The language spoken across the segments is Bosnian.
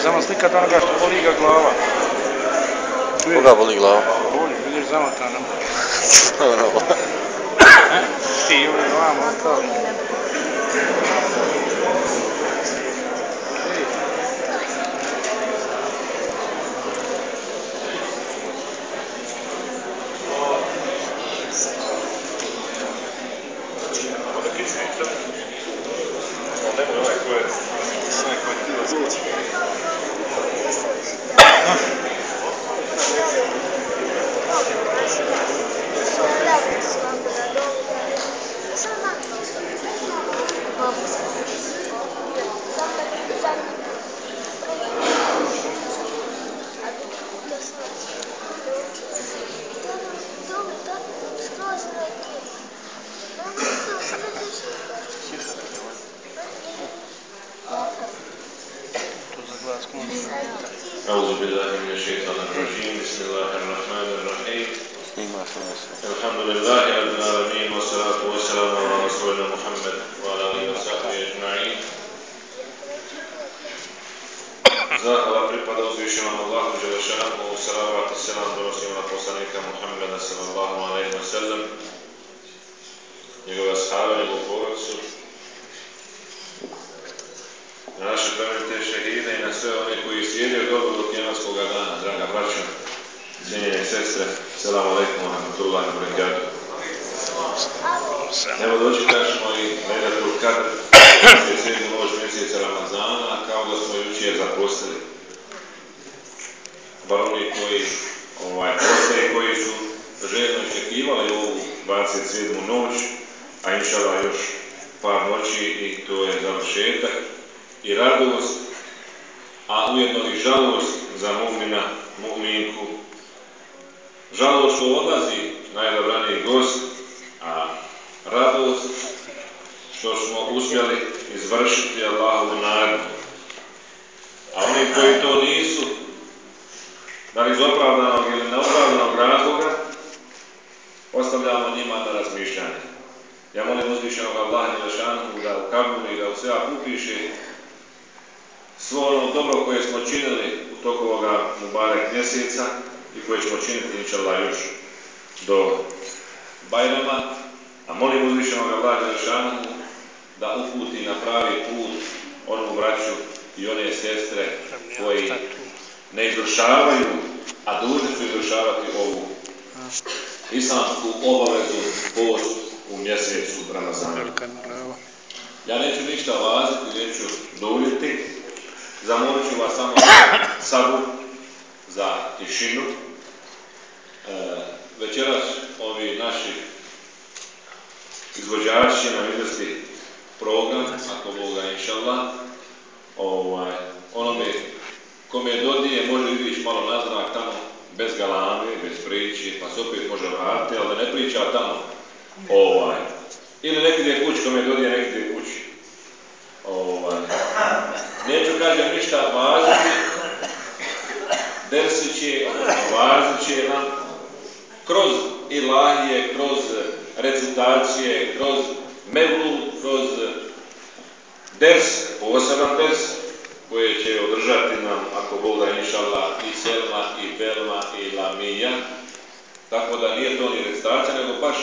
samo slikati onoga što boli ga glava. Koga boli glava? Boli, vidiš zamotano. Dobro. Ti uvijek gledamo ostali. أعوذ بالله من الشيطان الرجيم بسم الله الرحمن الرحيم الحمد لله رب العالمين والصلاة والسلام على رسولنا محمد وعلى آله وصحبه أجمعين. Zahvala pripada uzvišenom Allahu dželešanu, salavat i selam donosimo na poslanika Muhammeda sallallahu alejhi ve sellem, njegove ashabe, njegovu porodicu, na naše plemenite šehide i na sve one koji slijede dobro do kijamatskog dana. Draga braćo, cijenjene sestre, selamu alejkum wa rahmatullahi wa barakatuh. Evo dočekašmo i Lejlatul Kadr, 7. noć mjeseca Ramazana, kao da smo jučer zaposlili. Bar oni koji postoje, koji su željno očekivali ovu 27. noć, a inšala još par noći i to je završetak i radost, a ujedno i žalost za mu'mina, mu'minku. Žalost što odlazi najodabraniji gost, a radost što smo uspjeli izvršiti Allahovu naredbu. A oni koji to nisu, da li iz opravdanog ili neopravdanog razloga, ostavljamo njima na razmišljanje. Ja molim uzvišenog Allaha dželešanu da u kabuli i da u sevap upiše svo ono dobro koje smo činili u toku ovoga Mubarek mjeseca i koje ćemo činiti inšallah još do Bajrama, a molim uzvišenog Allaha dželešanu da uputi na pravi put onu braću i one sestre koji ne izvršavaju, a dužni su izvršavati ovu islamsku obavezu post u mjesecu Ramazana. Ja neću ništa vaziti, neću duljiti, zamolit ću vas samo sabur za tišinu. Večeras ovi naši izvođači će nam izvesti program, ako Boga inšallah. Onome kome dodije može izići malo naznak tamo, bez galame, bez priči, pa se opet može vratiti, ali da ne priča tamo. Ili neki ide kući, kome dodije neki ide kući. Neću kažem ništa važiti, dersi će, važit će nam kroz ilahije, kroz recitacije, kroz mevlud, kroz ders, poseban ders, koje će održati nam, ako Bog da inšallah, i Selma, i Belma, i Lamija. Tako da nije to ni recitacija, nego baš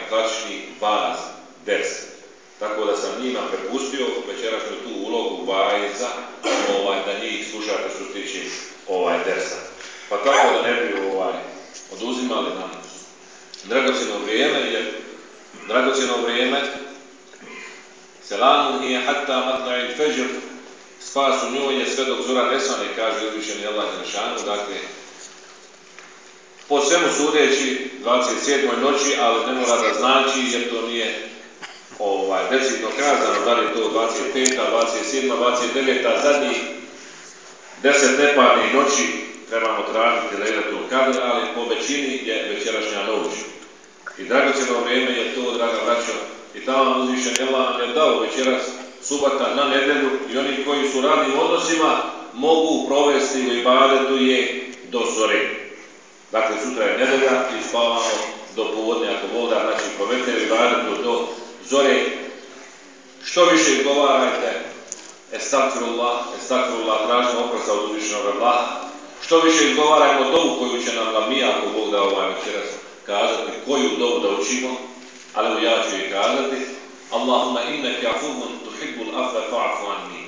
klasični vaz, ders. Tako da sam njima prepustio večerašnju tu ulogu vajza, da njih slušate što se tiče dersa. Pa tako da ne bi oduzimali nam dragocjeno vrijeme, jer dragocjeno vrijeme selamun hiya hatta matla'il fajr, spas u njoj je sve dok zora ne svane, kaže uzvišeni Allah dželešanu. Dakle, po svemu sudeći 27. noći, ali ne mora da znači, jer to nije decidno kazano, da li je to 25. 27. 29. zadnjih 10 neparnih noći trebamo tražiti Lejlatul Kadr, ali po većini je večerašnja noć. I dragocjeno vrijeme je to, draga braćo, i tamo uzvišeni Allah nam je dao večeras subota na nedelju i oni koji su radni u odnosima mogu provesti u ibadetu je do zore. Dakle, sutra je nedelja i spavamo do povodne, ako Bog da, znači provedete u ibadetu do zore. Što više izgovarajte Estakfirullah, tražimo oprosta od uzvišenog Allaha. Što više izgovarajmo dovu koju će nam Lamija, ako Bog da večeras kazati, koju dovu da učimo, ali ja ću je kazati. Allahumma innaka afuwwun tuhibbul afwa fa'fu anni.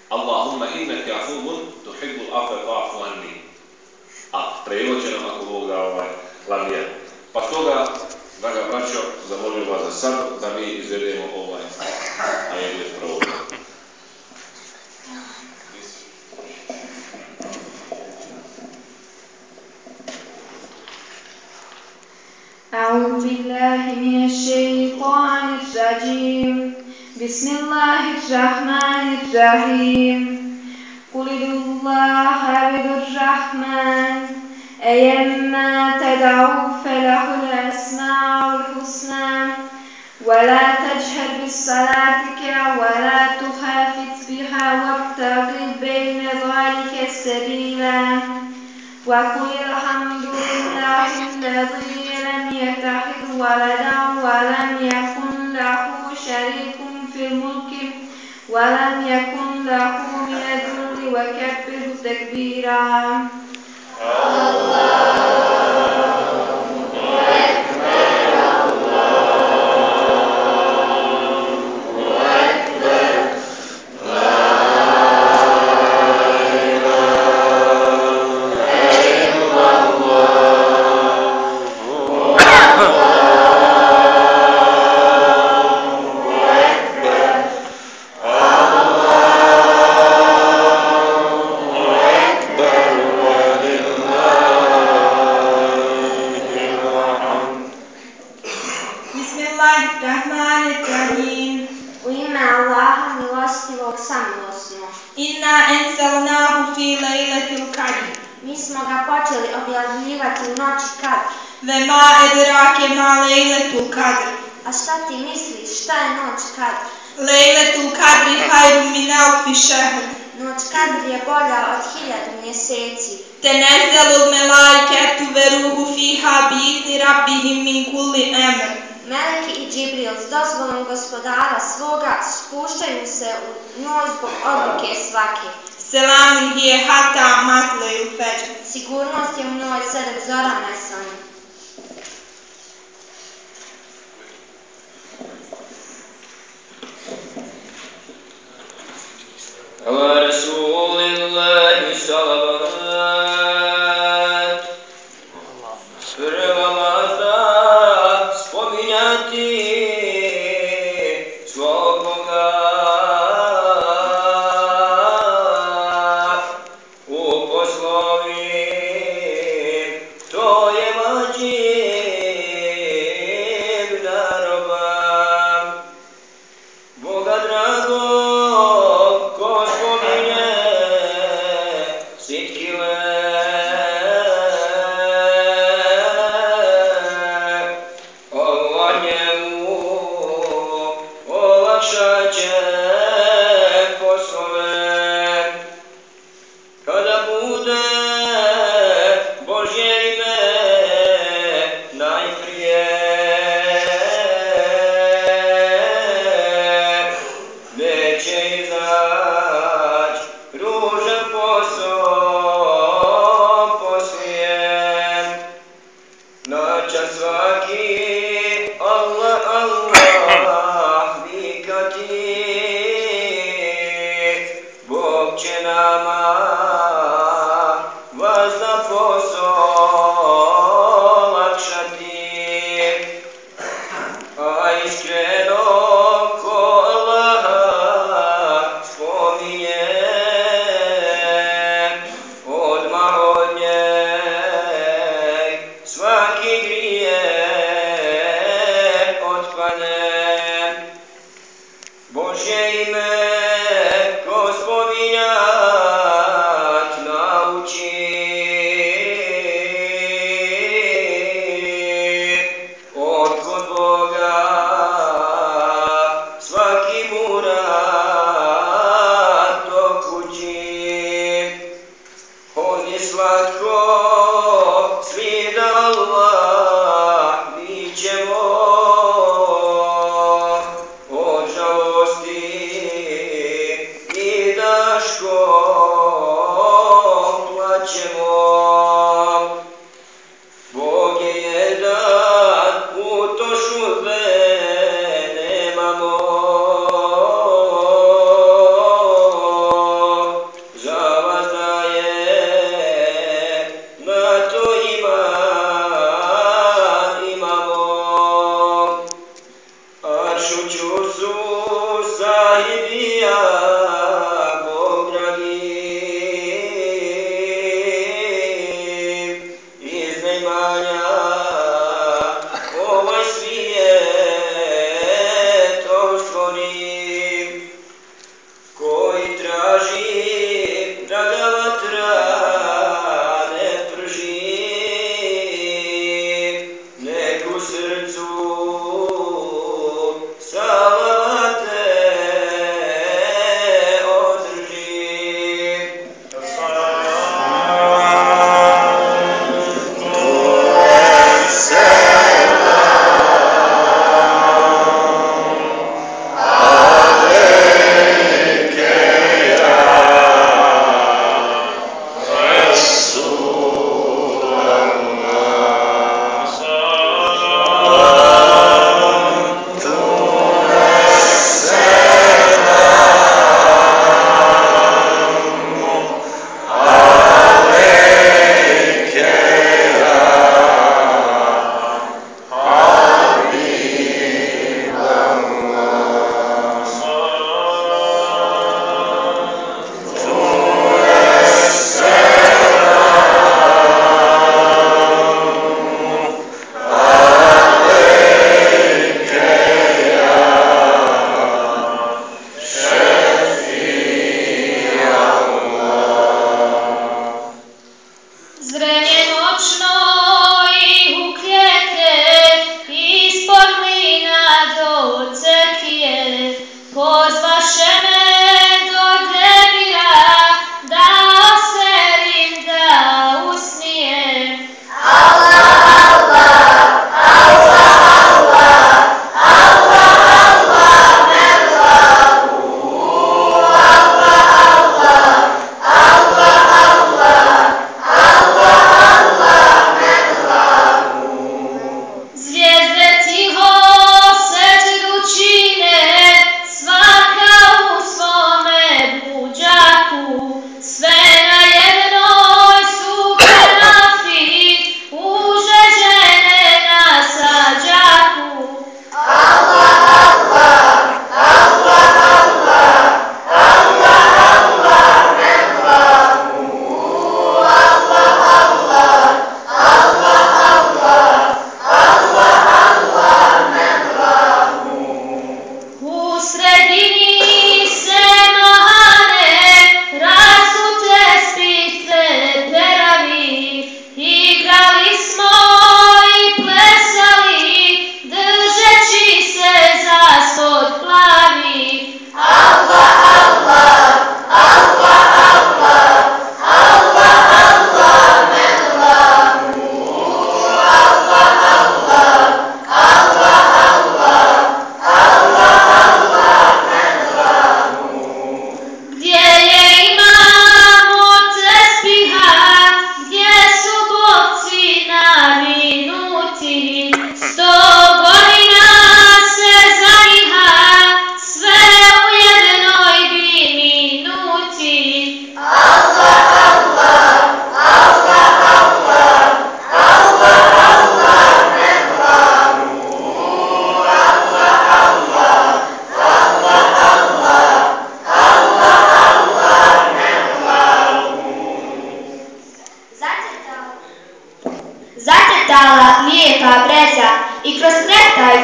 Allahumma innaka afuwwun tuhibbul afwa fa'fu anni. A prevod će nam, ako Bog da Lamija. Pa stoga, draga braćo, zamolim vas za sad da mi izvedemo ovaj ajet prvo. أعوذ بالله من الشيطان الرجيم بسم الله الرحمن الرحيم قل ادعوا الله وادعوا الرحمن أيما تدعوا فله الأسماء الحسنى ولا تجهر بصلاتك ولا تخافت بها وابتغ بين ذلك سبيلا وقل الحمد لله الذي لم يتخذ ولدا ولم يكن له شريك في الملك ولم يكن له من الذل وكبره تكبيرا Mi smo ga počeli objavljivati u noći Kadr. Vema edrake ma lejletul kadr. A šta ti misliš, šta je noć Kadr? Lejletul kadri hajru min alfi šehr. Noć Kadr je bolja od 1000 mjeseci. Tenezzelul melaiketu veruhu fiha biizni rabbihim min kulli emr. Meleki i Džibril s dozvolom gospodara svoga spuštaju se u njoj zbog odluke svake. Selamun hije hata matlejul fajr. Sigurnost je u njoj sve dok zora ne svane. Ala Rasulillahi salavat. Prva mata spominjati svog Boga. U poslovi to je vađib na roba. Boga drago od žalosti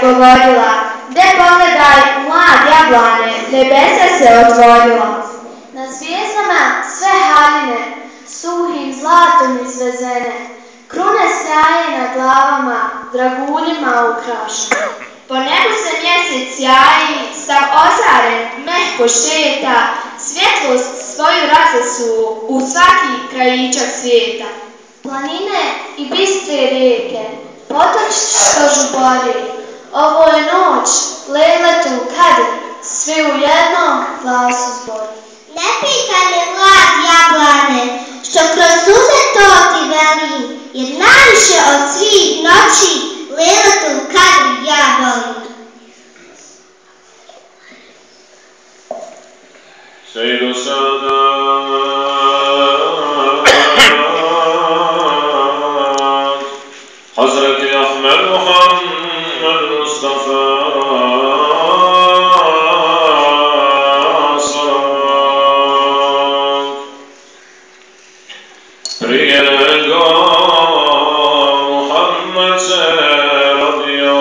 govorila, gde pogledaj mlad jablane, nebesa se otvorila. Na zvijezdama sve haljine, suhim zlatom izvezene, krune sjaje na glavama, draguljima ukrašene. Po nebu se mjesec jaji, sav ozaren, mehko šeta, svjetlost svoju razesu u svaki krajičak svijeta. Planine i bistre rijeke, potoč što žubori, ovo je noć, Lejletul Kadr, svi u jednom glasu zbori. Ne pitaj me mlad jablane, što kroz suze to ti veli, jer najviše od svih noći Lejletul Kadr ja volim. Sejdu Sadat, Hazreti Ahmed Muhammed Mustafa prije nego Muhammed se rodio,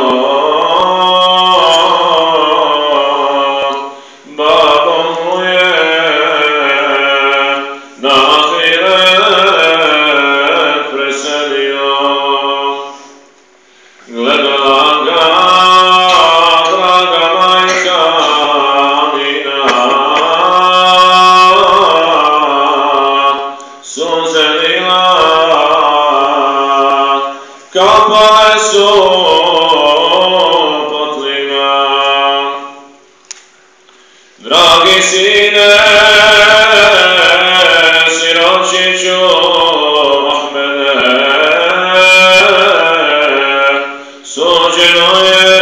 babom mu je na ahiret preselio. Gledala ga draga majka Amina, suze kapale su potlima. Dragi sine, siročiću Ahmede, suđeno je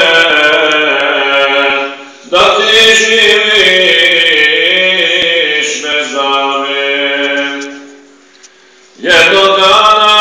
da ti živiš bez glave. Jednog dana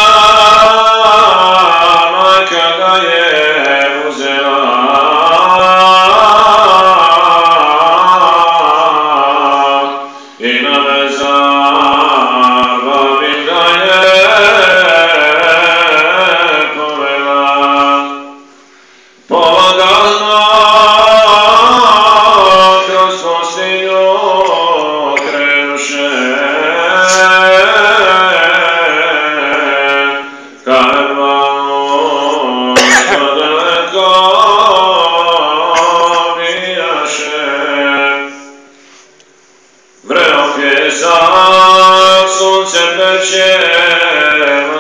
sunce peče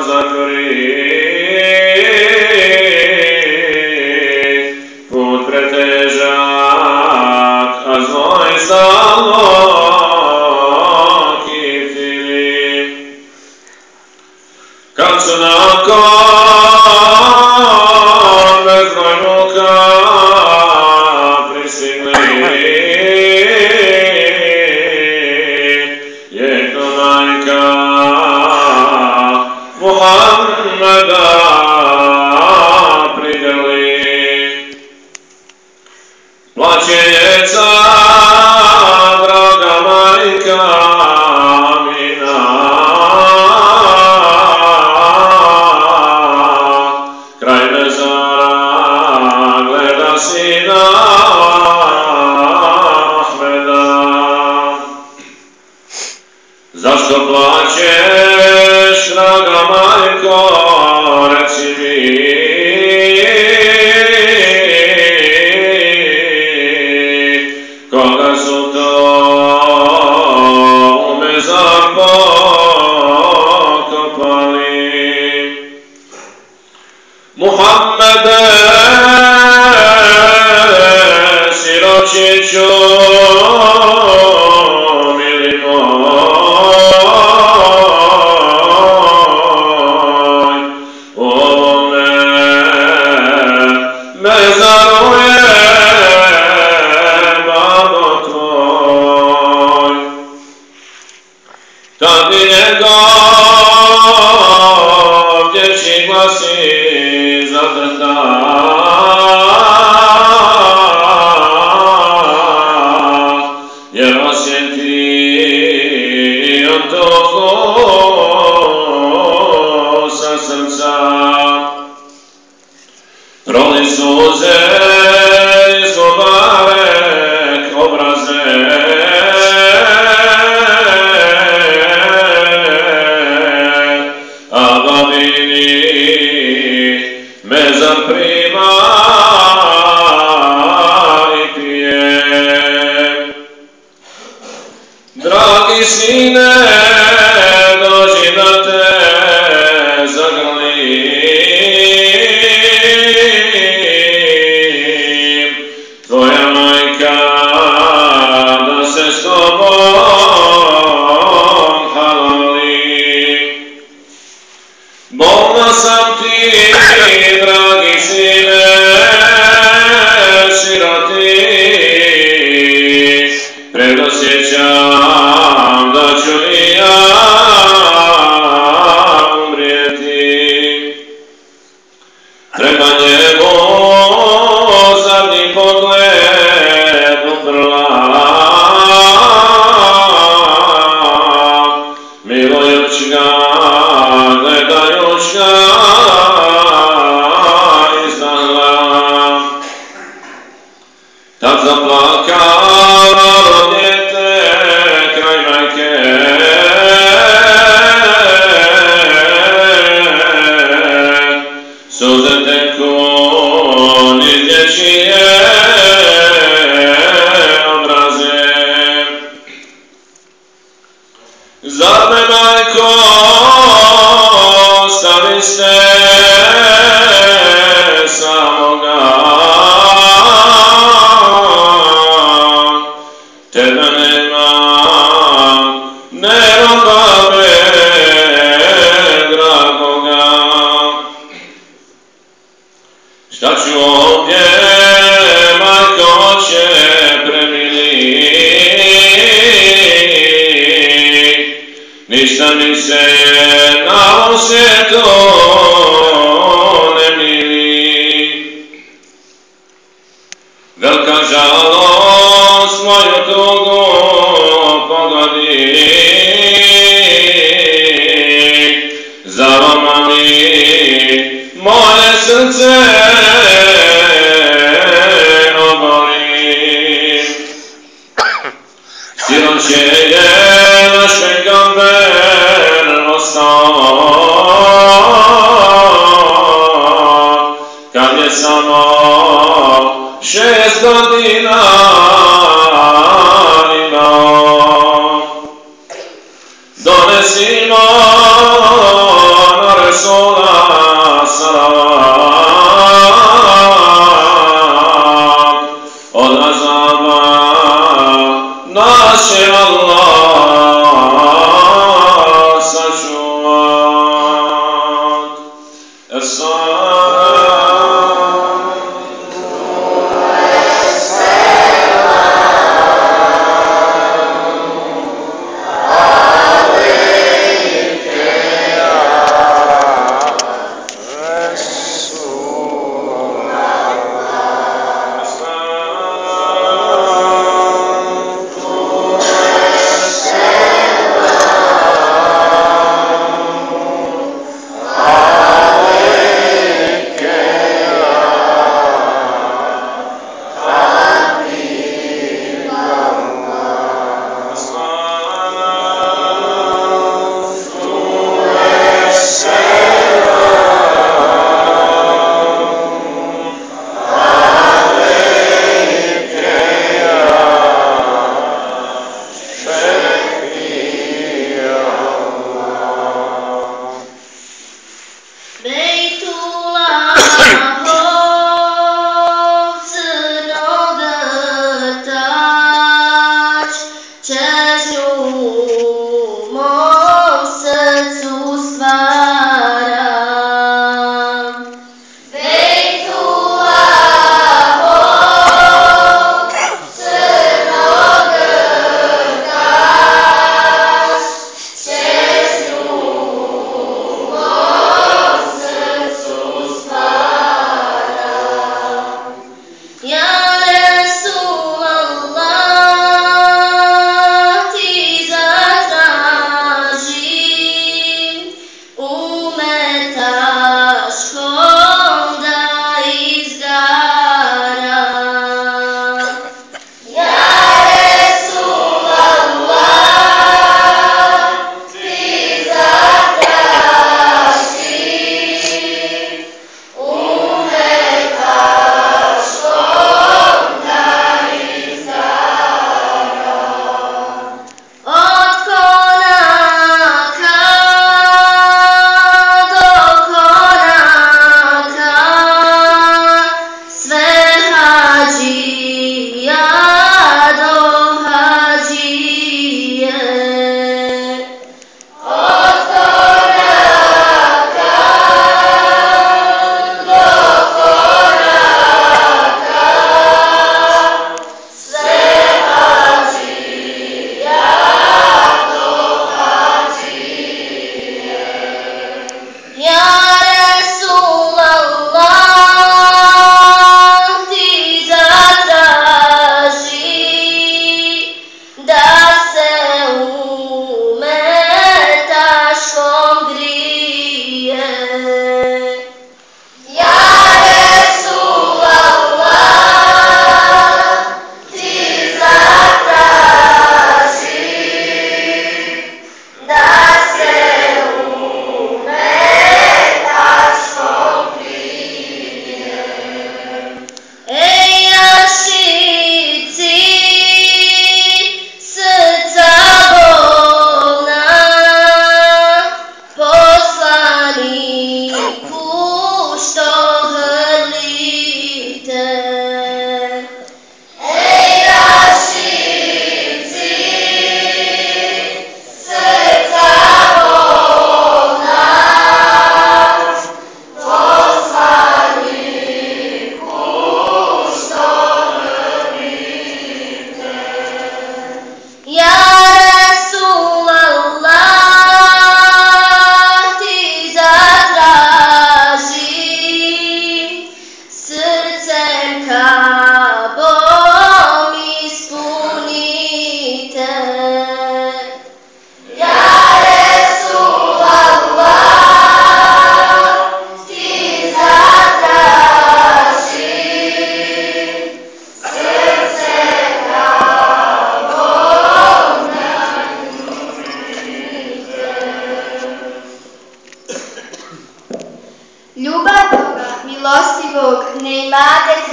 zakori, put pretežak, a znoj stalno kitili. Kad su nakon bezbroj muka pristigli, Muhammeda prigrli. Plaće djeca, draga majka Amina, kraj mezara gleda sina Ahmeda. Zašto plaćeš, draga majko, reci mi, koga su to u mezar pokopali? Muhammede, siročiću, mili moj, kad mi njegov dječji glasi zadrta, jer osjetio to sa srca. Roli suze Kad zaplakalo djete kraj majke, suze teku niz dječije obraze. Zar me, majko, ostaviste samoga? Tebe nema, nema me dragoga. Šta ću ovdje, majko, će premili? Ništa mi se na ovom svijetu ne mili. Velika žalost moju tugu pogodi, za vama mi moje srce oboli. Siroče je naš pejgamber ostao, kad je samo 6 godina imao. Donesimo na Resula salavat, od azaba nas će Allah sačuvat. Esselam.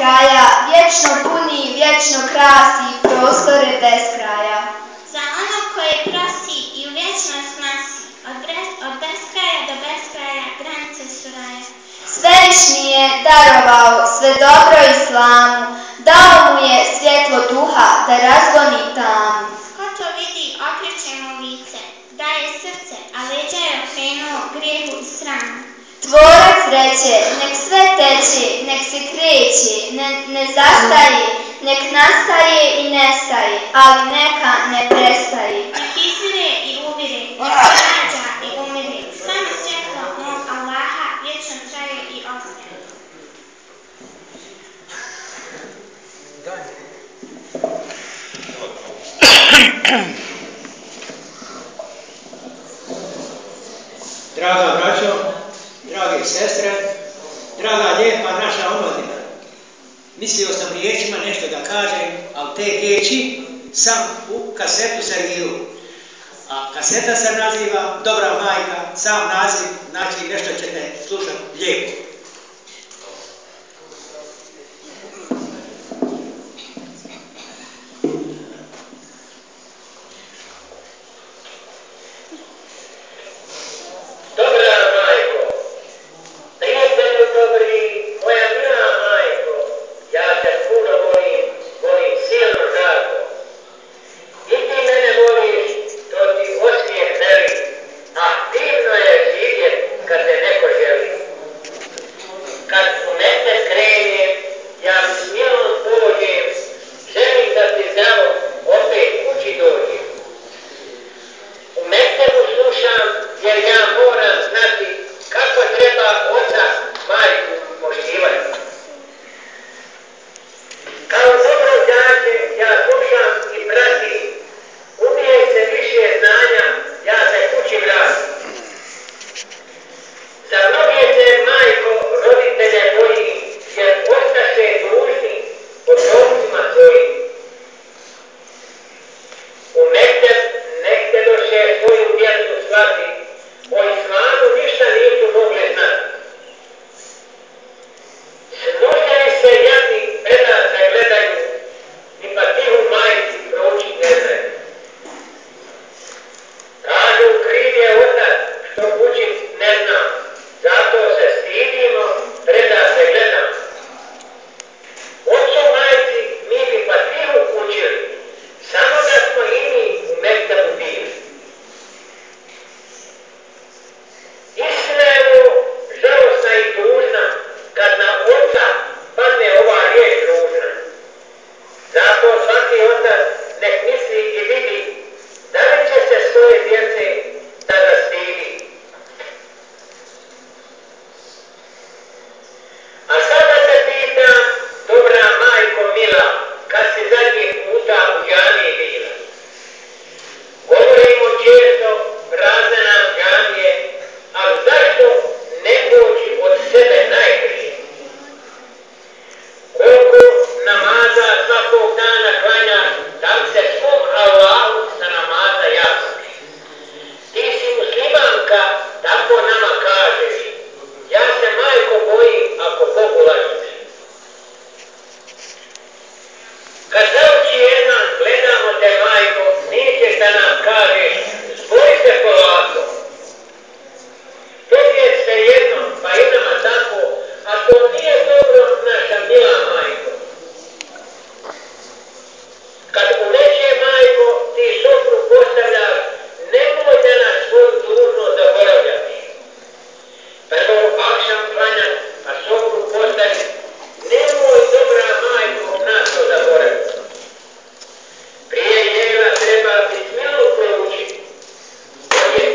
kraja, vječno puni, vječno krasi, prostore bez kraja. Za onog koje prosi i u vječnost nosi, od beskraja do beskraja granice su raja. Svevišnji je darovao sve dobro i slamu, dao mu je svjetlo duha da razgoni tamu. Ko to vidi, okreće mu lice, daje srce, a leđa je okrenuo grijehu i sramu. Tvorac reče, nek sve teče, nek se kreće, ne zastaje, nek nastaje i nestaje, ali neka ne prestaje. Nek izvire i uvire, nek se rađa i umire, samo svjetlo mog Allaha vječno traje i ostaje. Draga braćo, drage sestre, draga lijepa naša omladina. Mislio sam riječima nešto da kažem, ali te riječi sam u kasetu servirao. A kaseta se naziva Dobra majka, sam naziv, znači nešto ćete slušati lijepo. Prije jela treba bismilu proučiti. To je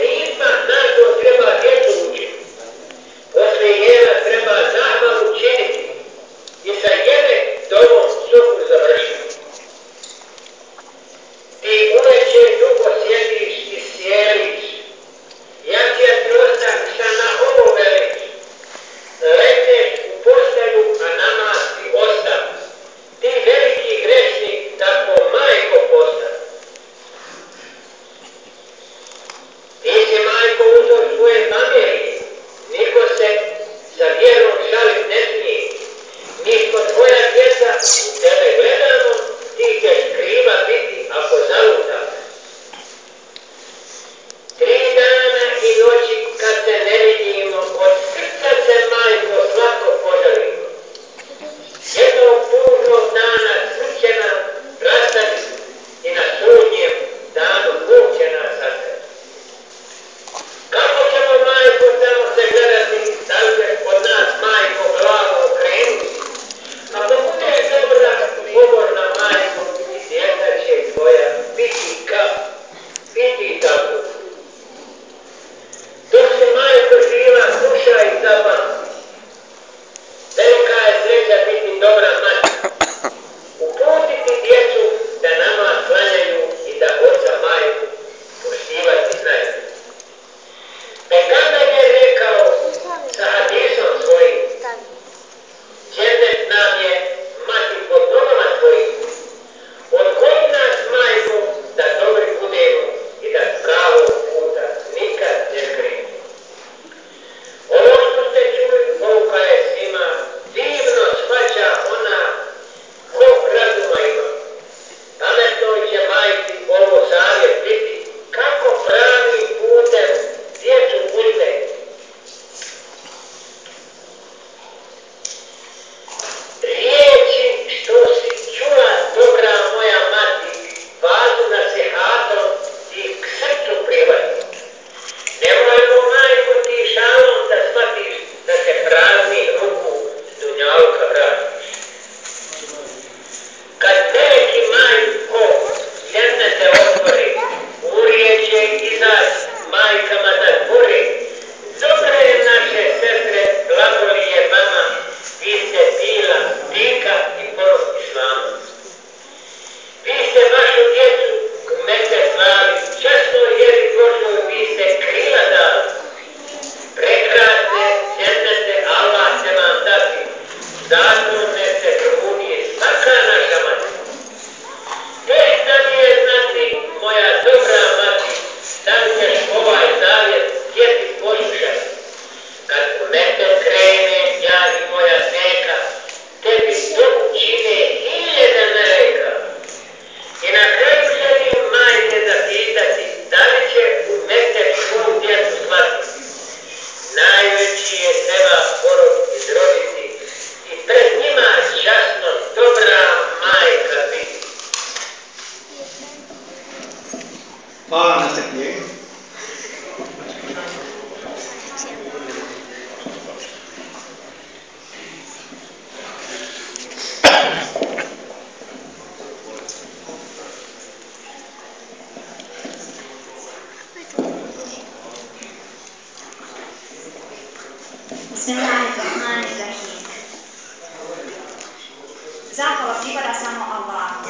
zahvala pripada samo Allahu.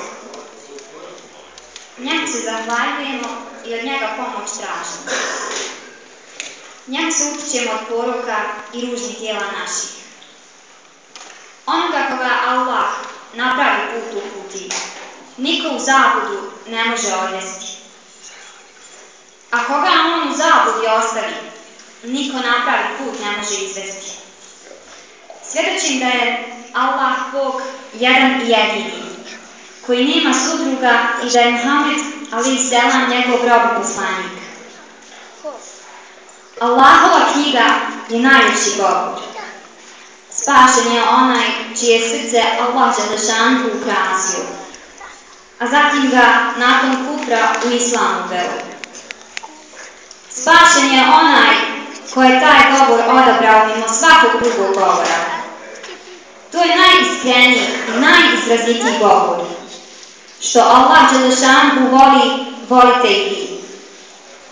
Njemu se zahvaljujemo i od njega pomoć tražimo. Njemu se utičemo od poroka i ružnih dijela naših. Onoga koga Allah napravi put uputi, niko u zabludu ne može odvesti. A koga on u zabludi ostavi, niko napravi put ne može izvesti. Svjedočim da je Allah Bog jedan i jedini, koji nema sudruga i da je Muhammed alejhi selam njegov rob i poslanik. Allahova knjiga je najljepši govor. Spašen je onaj čije srce Allah dželešanu ukrasio, a zatim ga nakon kufra u islam uveo. Spašen je onaj ko je taj govor odabrao mimo svakog drugog govora. To je najiskreniji i najizrazitiji govor. Što Allah dželešanu voli, volite i vi.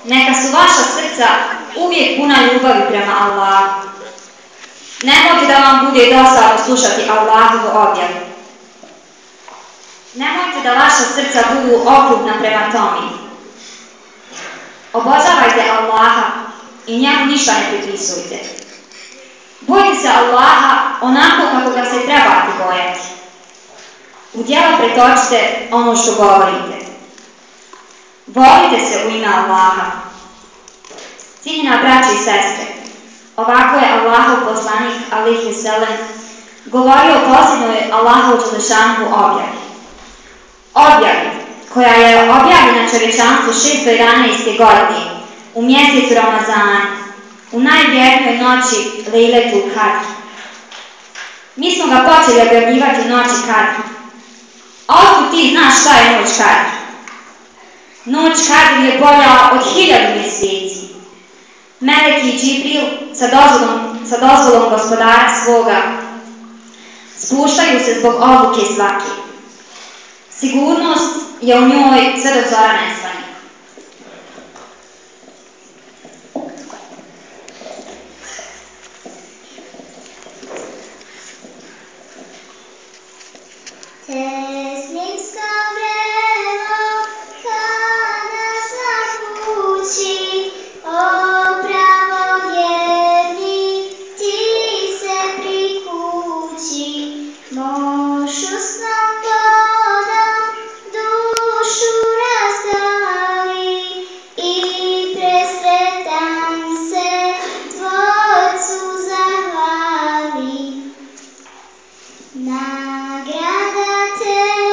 Neka su vaša srca uvijek puna ljubavi prema Allahu. Nemojte da vam bude dosadno slušati Allahovu objavu. Nemojte da vaša srca budu okrutna prema tome. Obožavajte Allaha i njemu ništa ne pripisujte. Bojte se Allaha onako kako ga se trebate bojati. U djela pretočite ono što govorite. Volite se u ime Allaha. Cijenjena braćo i sestre, ovako je Allahov poslanik alejhi selam govorio o posljednjoj Allahovu dželešanu objavi. Objavi koja je objavljena čovječanstvu 611. godine u mjesecu Ramazana, u najvjernoj noći Lejletul Kadr. Mi smo ga počeli objavljivati u noći Kadr. A otkud ti znaš šta je noć Kadr? Noć Kadr je bolja od 1000 mjeseci. Melek i Džibril sa dozvolom gospodara svoga spuštaju se zbog odluke svake. Sigurnost je u njoj sve dok zora ne svane. Teslimska vrelo kada zakući, o pravovjerni ti se prikući, mošu snom vodom dušu razdali i presretan se Tvorcu zahvali. Nagrada te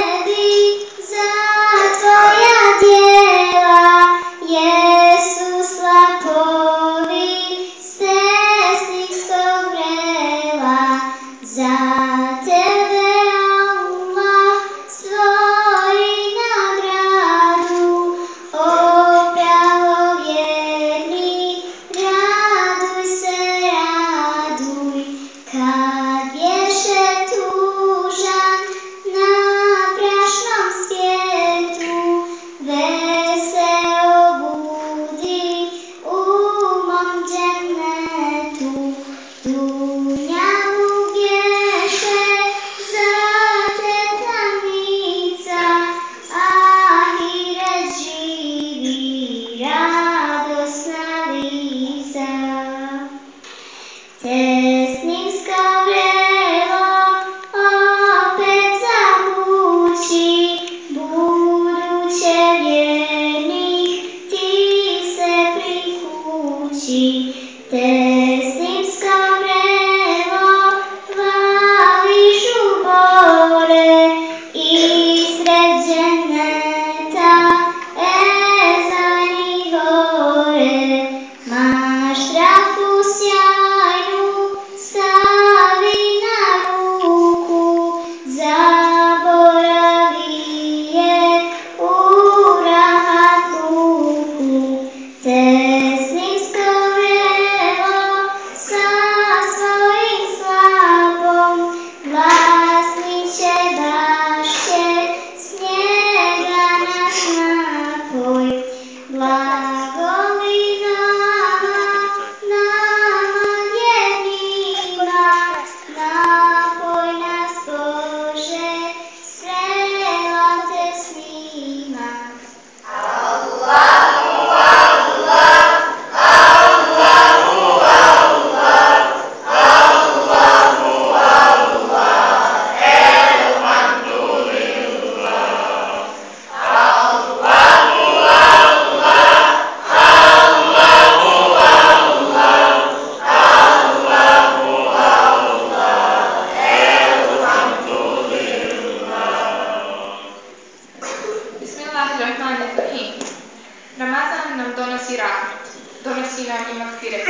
donosi rahmet, donosi nam i magfiret.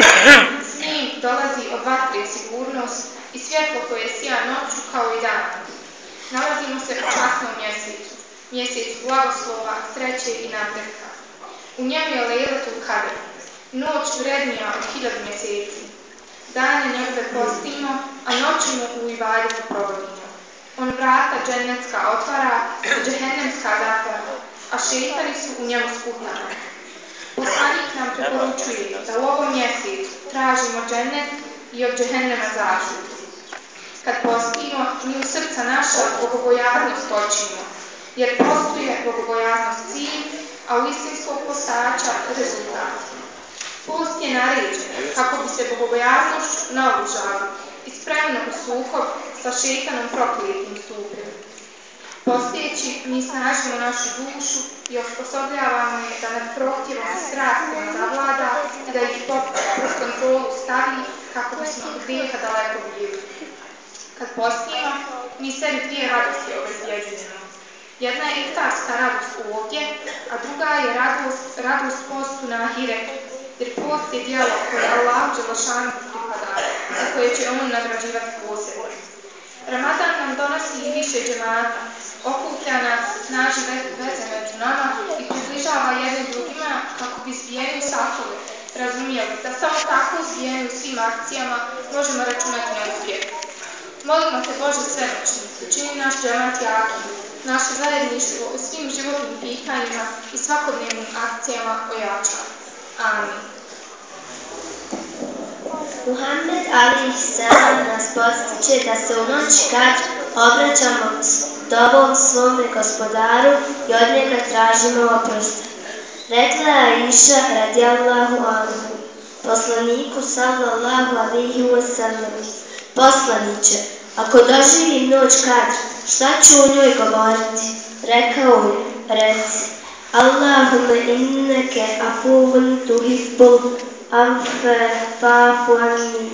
S njim dolazi od vatre sigurnost i svjetlo koje sija noću kao i dan. Nalazimo se u časnom mjesecu, mjesecu blagoslova, sreće i napretka. U njemu je Lejletul Kadr, noć vrednija od 1000 mjeseci. Dane njegove postimo, a noći mu u ibadetu provodimo. On vrata džennetska otvara, a džehennemska zatvara, a šeitani su u njemu sputani. Poslanik nam preporučuje da u ovom mjesecu tražimo džennet i od džehennema zaštitu. Kad postimo, mi u srca naša bogobojaznost točimo, jer postuje bogobojaznost cilj, a u istinskog postača rezultat. Post je naređen kako bi se bogobojaznošću naoružali i spremno u sukob sa šeitanom proklijetim stupili. Postijeći, mi snažimo našu dušu i osposobljavamo je da nad prohtjevom i strastima zavlada i da ih pod kontrolu stavi kako bismo od grijeha daleko bili. Kad postimo, mi sebi 2 radosti obezbjeđujemo. Jedna je iftarska radost ovdje, a druga je radost postu na ahiretu, jer post je djelo koje Allahu dželešanu pripada, za koje će on nagrađivati posebno. Ramazan nam donosi i više džemata, okuplja nas, snaži veze među nama i približava jednim drugima kako bi zbijeni u safove razumijeli da samo tako zbijeni u svim akcijama možemo računati na uspjeh. Molimo te Bože svemoćni, učini naš džemat jakim, naše zajedništvo u svim životnim pitanjima i svakodnevnim akcijama ojača. Amin. Muhammed alejhisselam nas postiče da se u noći kad obraćamo s dovom svome gospodaru i od njega tražimo oprost. Rekla je Aisha radijallahu anhu, poslaniku sallallahu alejhi ve sellem: poslaniče, ako doživim noć Kadr, šta ću o njoj govoriti? Rekao je: reci, Allahumme inneke afuvun tuhibbul afwe fa'fu anni.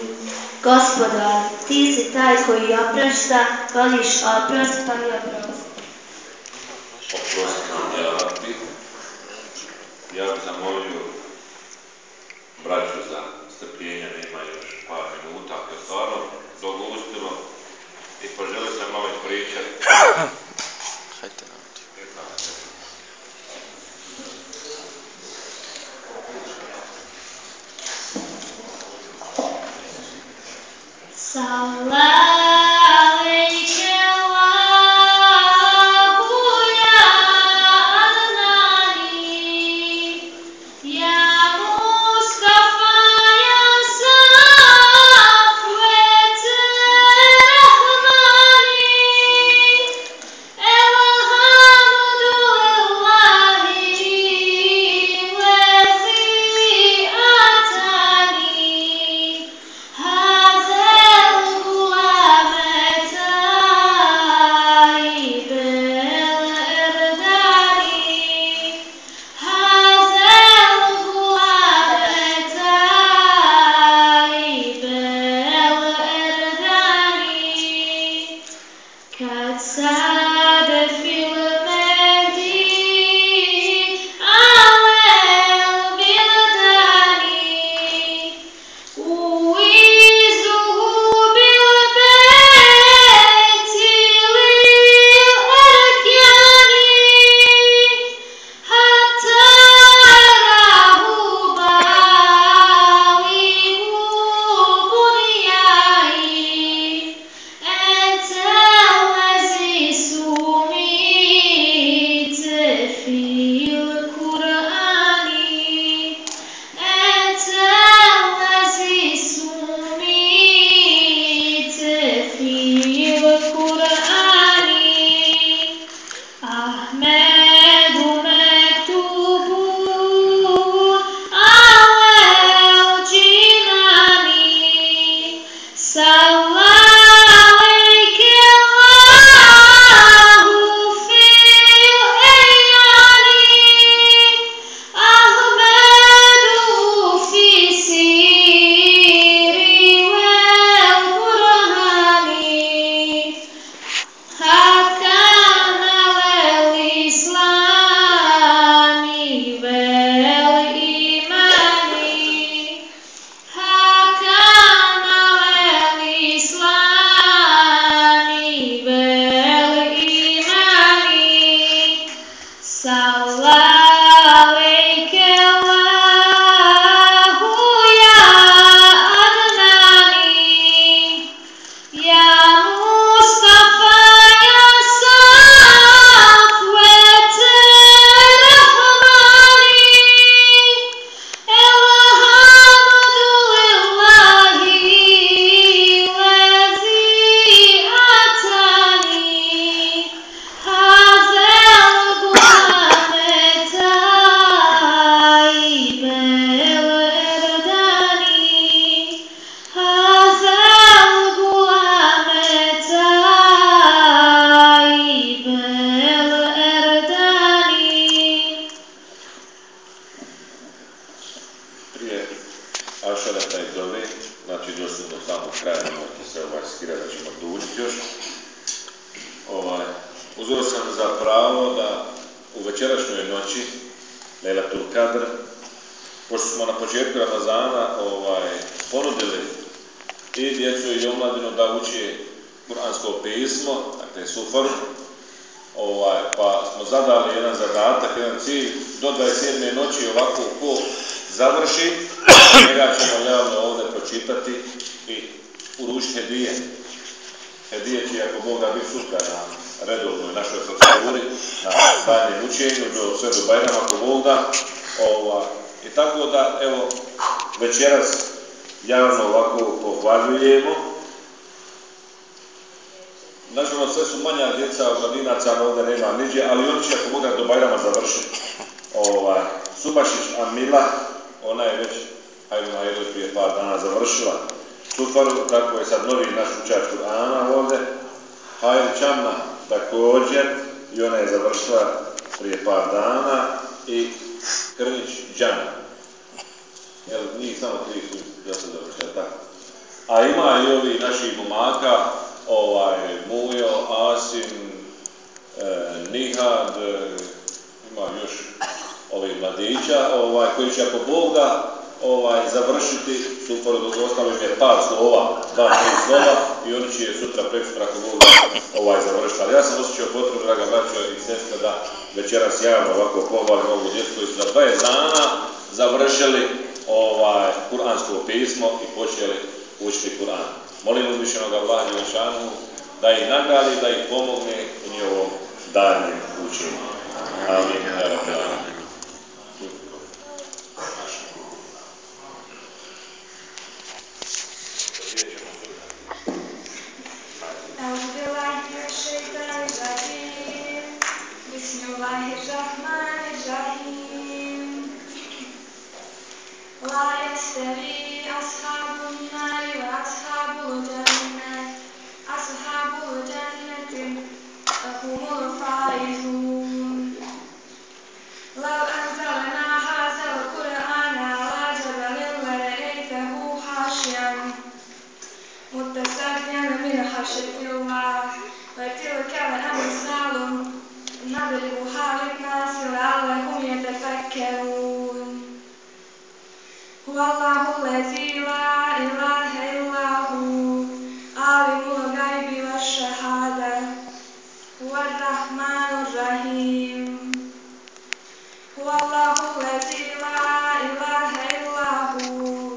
Gospodar, ti si taj koji oprašta, voliš oprost, pa mi oprosti. Oprosti nam, ja Rabbi. Ja bih zamolio braću za strpljenje, nema još par minuta, ako je stvarno dogustilo i poželio sam malo ispričati. Hajte nam ti. Mustafa uzeo sam za pravo da u večerašnjoj noći, Lejlatul Kadr, pošto smo na početku Ramazana ponudili i djecu i omladinu da uči kuransko pismo, dakle sufaru, pa smo zadali jedan zadatak, jedan cilj, do 27. noći ovako ko završi, njega ćemo javno ovdje pročitati i uručiti hedije. Hedije će, ako Bog da, biti sutra na redovnoj našoj proceduri, na daljem učenju, sve do Bajrama, ako Bog da. I tako da, evo, večeras javno ovako pohvaljujemo. Nažalost, sve su manja djeca od mladinaca, ovdje nema niđe, ali oni će, ako Bog da, do Bajrama završiti. Subašić Amila, ona je već, prije par dana završila sufaru, tako je sad novi naš učač Kur'ana ovdje. Hajr Čamna također, i ona je završila prije par dana, i Krnić Džana. Jel, njih samo 3 su da se završila, tako. A ima i ovi naših momaka, Mujo, Asim, Nihad, ima još ovih mladića, koji će, ako Bog da, završiti sufaru, dok ostalo im je par slova, 2-3 slova, i oni će sutra, preksutra, ako Bog da, završiti. Ali ja sam osjećao potrebu, draga braćo i sestre, da večeras javno ovako pohvalim ovu djecu koji su za 20 dana završili kuransko pismo i počeli učiti Kur'an. Molim uzvišenog Allaha dželešanu da ih nagradi, da ih pomogne u njihovom daljnjem učenju. Amin. لا يستوي أصحاب النار وأصحاب الجنة أصحاب الجنة هم الفائزون لو أنزلنا هذا القرآن على جبل لرأيته خاشعا متصدعا من خشية الله وتلك الأمثال نضربها للناس لعلهم يتفكرون هو الله الذي لا إله إلا هو عالم الغيب والشهادة هو الرحمن الرحيم هو الله الذي لا إله إلا هو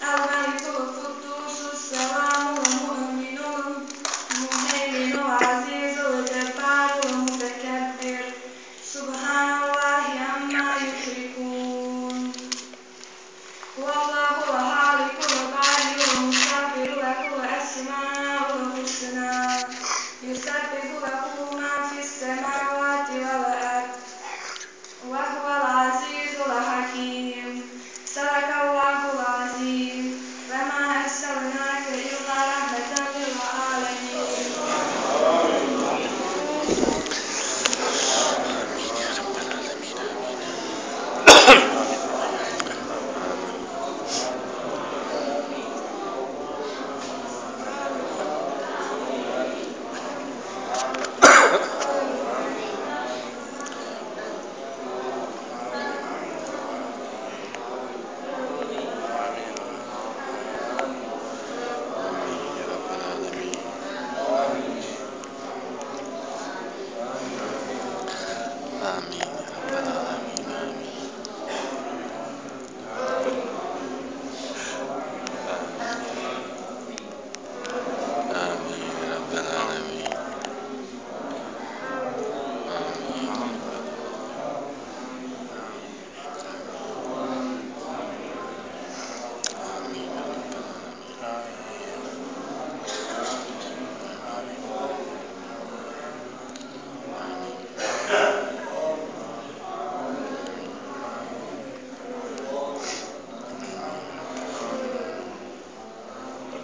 الملك القدوس السلام المؤمن المهيمن العزيز الجبار المتكبر سبحان الله عما يشركون هو الله الخالق البارئ المصور له الأسماء الحسنى يسبح له ما في السماوات والأرض وهو العزيز الحكيم صدق الله العظيم وما أرسلناك إلا رحمة للعالمين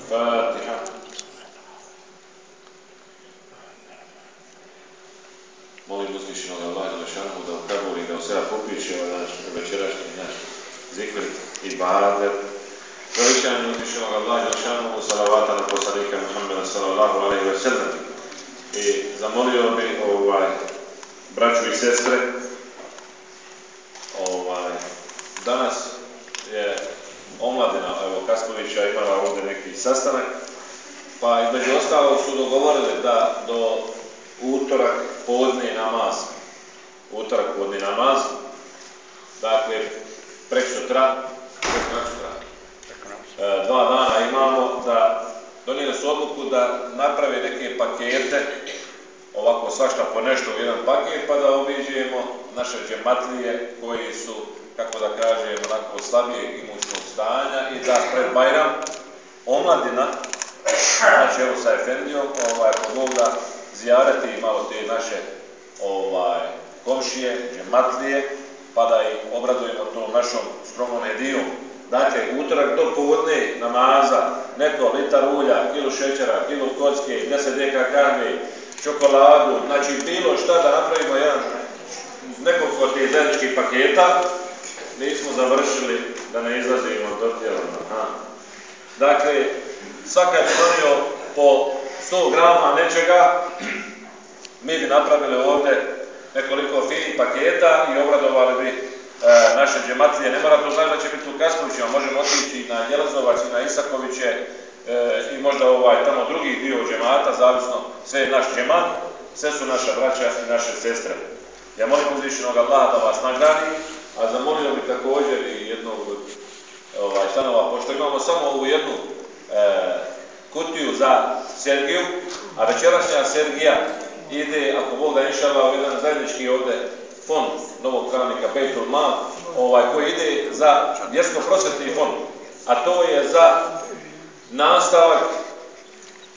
Fatiha. Molim uzvišenog Allaha dželešanu da ukabuli, da sve popiše večerašnji naš zikr i ibadet. Veličanje uzvišenog Allaha dželešanu salavata na poslanika Muhammeda sallallahu alejhi ve sellem. I zamolio bi braću i sestre, danas je omladina Kaspovića imala ovdje neki sastanak, pa između ostalog su dogovorili da do utorak podne namaz, dakle preksutra, 2 dana imamo, da donijeli su odluku da naprave neke pakete, ovako svašta po nešto u jedan paket, pa da obiđemo naše džematlije koji su, kako da kažem, onako slabijeg imućnog stanja i da pred Bajram omladina, znači evo sa Efendijom, kod Bog da zijareti malo te naše komšije, džematlije, pa da ih obradujemo tom našom skromnom hedijom. Dakle, utorak do podne namaza, neko litar ulja, kilu šećera, kilu kocke, 10 deka kahve, čokoladu, znači bilo šta da napravimo nekoliko tih zajedničkih paketa, nismo završili da ne izlazimo do tijela. Dakle, svaka je donio po 100 grama nečega, mi bi napravili ovdje nekoliko finih paketa i obradovali bi naše džematlije. Ne mora to znači da će biti u Kaspovićima, možemo otići na Jelazovac i na Isakoviće i možda tamo drugi dio džemata, zavisno, sve je naš džemat, sve su naša braća i naše sestre. Ja molim uzvišenog Allaha da vas nagradi, a zamolio bi također i jednog od članova, pošto imamo samo ovu jednu kutiju za Sergiju, a večerašnja Sergija ide, ako Bog da inšala, u jedan zajednički ovdje fond novog pravnika Bejtul Mal, koji ide za vjersko-prosvetni fond, a to je za nastavak,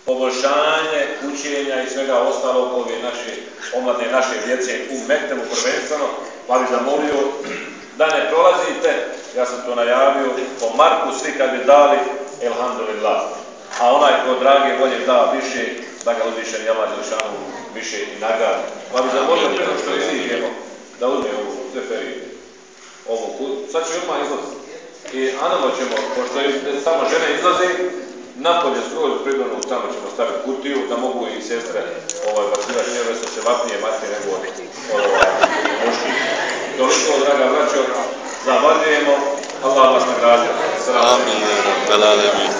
poboljšanje, učenja i svega ostalog ove naše omladne naše djece u Mektebu prvenstveno, pa bih zamolio da ne prolazite, ja sam to najavio, po Marku svi kad bi dali, elhamdulillah, a onaj ko drage volje da više, da ga uzvišeni Allah Đelešanu više i nagradi. Pa bih zamolio prema što iziđemo, da uzme ovu Zeferiju, ovu kut, sad će odmah izlaziti. I anamo ćemo, pošto samo žene izlaze, napolje skroz pridonu, tamo ćemo staviti kutiju, da mogu i sestre bacivati njeve su se vapnije matke nego muški. Toliko, draga braćo, zahvaljujemo, Allah vas nagradio. Amin.